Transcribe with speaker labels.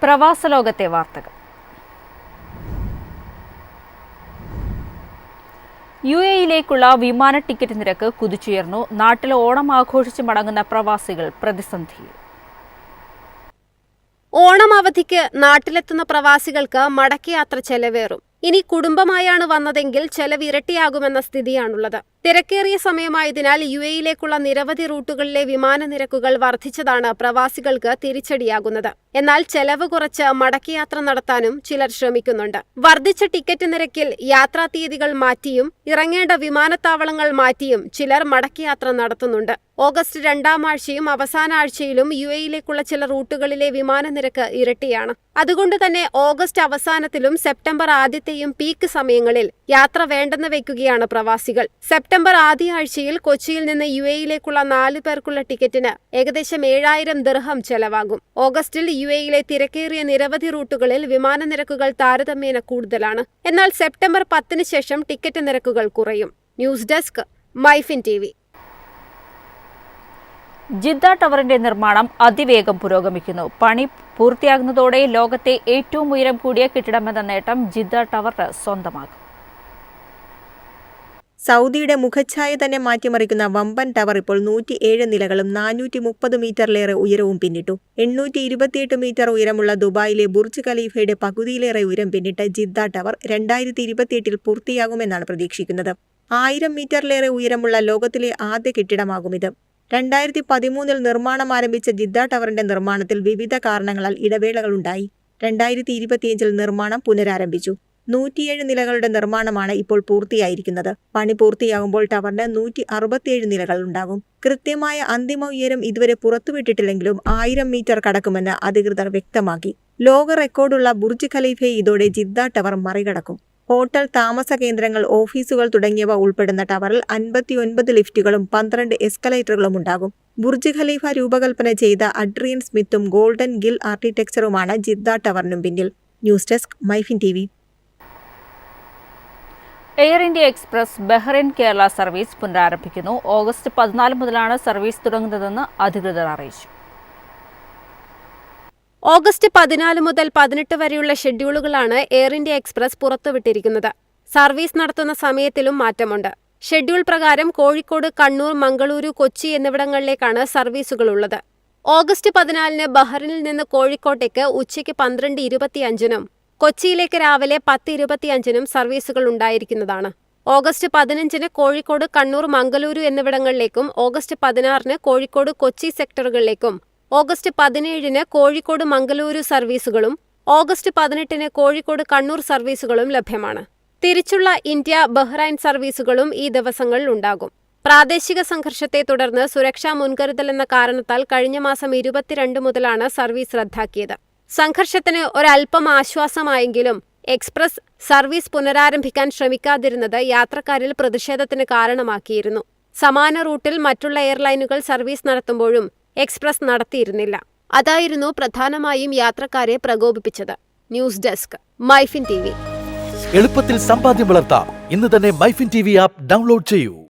Speaker 1: പ്രവാസലോകത്തെ വാർത്തകൾ. യുഎഇയിലേക്കുള്ള വിമാന ടിക്കറ്റ് നിരക്ക് കുതിച്ചുയർന്നു. നാട്ടിൽ ഓണം ആഘോഷിച്ച് മടങ്ങുന്ന പ്രവാസികൾ പ്രതിസന്ധിയിൽ.
Speaker 2: ഓണം അവധിക്ക് നാട്ടിലെത്തുന്ന പ്രവാസികൾക്ക് മടക്കയാത്ര ചെലവേറും. ഇനി കുടുംബമായാണ് വന്നതെങ്കിൽ ചെലവ് ഇരട്ടിയാകുമെന്ന സ്ഥിതിയാണുള്ളത്. തിരക്കേറിയ സമയമായതിനാൽ യുഎഇയിലേക്കുള്ള നിരവധി റൂട്ടുകളിലെ വിമാന നിരക്കുകൾ വർദ്ധിച്ചതാണ് പ്രവാസികൾക്ക് തിരിച്ചടിയാകുന്നത്. എന്നാൽ ചെലവ് കുറച്ച് മടക്കയാത്ര നടത്താനും ചിലർ ശ്രമിക്കുന്നുണ്ട്. വർദ്ധിച്ച ടിക്കറ്റ് നിരക്കിൽ യാത്രാ തീയതികൾ മാറ്റിയും ഇറങ്ങേണ്ട വിമാനത്താവളങ്ങൾ മാറ്റിയും ചിലർ മടക്കയാത്ര നടത്തുന്നുണ്ട്. ഓഗസ്റ്റ് 2-ാം ആഴ്ചയും അവസാന ആഴ്ചയിലും യുഎഇയിലേക്കുള്ള ചില റൂട്ടുകളിലെ വിമാന നിരക്ക് ഇരട്ടിയാണ്. അതുകൊണ്ട് തന്നെ ഓഗസ്റ്റ് അവസാനത്തിലും സെപ്റ്റംബർ ആദ്യത്തെയും പീക്ക് സമയങ്ങളിൽ യാത്ര വേണ്ടെന്ന് വെക്കുകയാണ് പ്രവാസികൾ. സെപ്റ്റംബർ ആദ്യ ആഴ്ചയിൽ കൊച്ചിയിൽ നിന്ന് യുഎഇയിലേക്കുള്ള 4 പേർക്കുള്ള ടിക്കറ്റിന് ഏകദേശം 7000 ദിർഹം ചെലവാകും. ഓഗസ്റ്റിൽ യുഎഇയിലെ തിരക്കേറിയ നിരവധി റൂട്ടുകളിൽ വിമാന നിരക്കുകൾ താരതമ്യേന കൂടുതലാണ്. എന്നാൽ സെപ്റ്റംബർ 10-ന് ശേഷം ടിക്കറ്റ് നിരക്കുകൾ കുറയും. News desk, MyFin TV.
Speaker 1: Jeddah ടവറിന്റെ നിർമ്മാണം അതിവേഗം പുരോഗമിക്കുന്നു. പണി പൂർത്തിയാകുന്നതോടെ ലോകത്തെ ഏറ്റവും ഉയരം കൂടിയ കെട്ടിടമെന്ന നേട്ടം ജിദ്ദ ടവറിന് സ്വന്തമാകും.
Speaker 3: സൗദിയുടെ മുഖച്ഛായ തന്നെ മാറ്റിമറിക്കുന്ന വമ്പൻ ടവർ ഇപ്പോൾ 107 നിലകളും 430 മീറ്ററിലേറെ ഉയരവും പിന്നിട്ടു. 828 മീറ്റർ ഉയരമുള്ള ദുബായിലെ ബുർജ് ഖലീഫയുടെ പകുതിയിലേറെ ഉയരം പിന്നിട്ട ജിദ്ദ ടവർ 2028-ൽ പൂർത്തിയാകുമെന്നാണ് പ്രതീക്ഷിക്കുന്നത്. 1000 മീറ്ററിലേറെ ഉയരമുള്ള ലോകത്തിലെ ആദ്യ കെട്ടിടമാകുമിത്. 2013-ൽ നിർമ്മാണം ആരംഭിച്ച ജിദ്ദ ടവറിന്റെ നിർമ്മാണത്തിൽ വിവിധ കാരണങ്ങളാൽ ഇടവേളകളുണ്ടായി. 2025-ൽ നിർമ്മാണം പുനരാരംഭിച്ചു. 107 നിലകളുടെ നിർമ്മാണമാണ് ഇപ്പോൾ പൂർത്തിയായിരിക്കുന്നത്. പണി പൂർത്തിയാകുമ്പോൾ ടവറിന് 167 നിലകൾ ഉണ്ടാകും. കൃത്യമായ അന്തിമ ഉയരം ഇതുവരെ പുറത്തുവിട്ടിട്ടില്ലെങ്കിലും 1000 മീറ്റർ കടക്കുമെന്ന് അധികൃതർ വ്യക്തമാക്കി. ലോക റെക്കോർഡുള്ള ബുർജ് ഖലീഫയെ ഇതോടെ ജിദ്ദ ടവർ മറികടക്കും. ഹോട്ടൽ, താമസ കേന്ദ്രങ്ങൾ, ഓഫീസുകൾ തുടങ്ങിയവ ഉൾപ്പെടുന്ന ടവറിൽ 59 ലിഫ്റ്റുകളും 12 എസ്കലേറ്ററുകളും ഉണ്ടാകും. ബുർജ് ഖലീഫ രൂപകൽപ്പന ചെയ്ത അഡ്രിയൻ സ്മിത്തും ഗോൾഡൻ ഗിൽ ആർക്കിടെക്ചറുമാണ് ജിദ്ദ ടവറിനും പിന്നിൽ. News desk, MyFin TV.
Speaker 1: Air India Express Bahrain Kerala service പുനരാരംഭിക്കുന്നു. ഓഗസ്റ്റ് 14 മുതലാണ് സർവീസ് തുടങ്ങുന്നതെന്ന് അധികൃതർ അറിയിച്ചു.
Speaker 2: ഓഗസ്റ്റ് 14 മുതൽ 18 വരെയുള്ള ഷെഡ്യൂളുകളാണ് എയർ ഇന്ത്യ എക്സ്പ്രസ് പുറത്തുവിട്ടിരിക്കുന്നത്. സർവീസ് നടത്തുന്ന സമയത്തിലും മാറ്റമുണ്ട്. ഷെഡ്യൂൾ പ്രകാരം കോഴിക്കോട്, കണ്ണൂർ, മംഗളൂരു, കൊച്ചി എന്നിവിടങ്ങളിലേക്കാണ് സർവീസുകളുള്ളത്. ഓഗസ്റ്റ് 14-ന് ബഹ്റൈനിൽ നിന്ന് കോഴിക്കോട്ടേക്ക് ഉച്ചയ്ക്ക് 12:25-നും കൊച്ചിയിലേക്ക് രാവിലെ 10:25-നും സർവീസുകൾ ഉണ്ടായിരിക്കുന്നതാണ്. ഓഗസ്റ്റ് 15-ന് കോഴിക്കോട്, കണ്ണൂർ, മംഗളൂരു എന്നിവിടങ്ങളിലേക്കും ഓഗസ്റ്റ് 16-ന് കോഴിക്കോട്, കൊച്ചി സെക്ടറുകളിലേക്കും ഓഗസ്റ്റ് 17-ന് കോഴിക്കോട്, മംഗളൂരു സർവീസുകളും ഓഗസ്റ്റ് 18-ന് കോഴിക്കോട്, കണ്ണൂർ സർവീസുകളും ലഭ്യമാണ്. തിരിച്ചുള്ള ഇന്ത്യ ബഹ്റൈൻ സർവീസുകളും ഈ ദിവസങ്ങളിൽ ഉണ്ടാകും. പ്രാദേശിക സംഘർഷത്തെ തുടർന്ന് സുരക്ഷാ മുൻകരുതലെന്ന കാരണത്താൽ കഴിഞ്ഞ മാസം 22 മുതലാണ് സർവീസ് റദ്ദാക്കിയത്. സംഘർഷത്തിന് ഒരൽപ്പം ആശ്വാസമായെങ്കിലും എക്സ്പ്രസ് സർവീസ് പുനരാരംഭിക്കാൻ ശ്രമിക്കാതിരുന്നത് യാത്രക്കാരിൽ പ്രതിഷേധത്തിന് കാരണമാക്കിയിരുന്നു. സമാന റൂട്ടിൽ മറ്റുള്ള എയർലൈനുകൾ സർവീസ് നടത്തുമ്പോഴും എക്സ്പ്രസ് നടത്തിയിരുന്നില്ല. അതായിരുന്നു പ്രധാനമായും യാത്രക്കാരെ പ്രകോപിപ്പിച്ചത്. News desk, MyFin TV.
Speaker 4: എളുപ്പത്തിൽ സമ്പാദ്യം വളർത്താം. ഇന്ന് തന്നെ മൈഫിൻ TV ആപ്പ് ഡൗൺലോഡ് ചെയ്യൂ.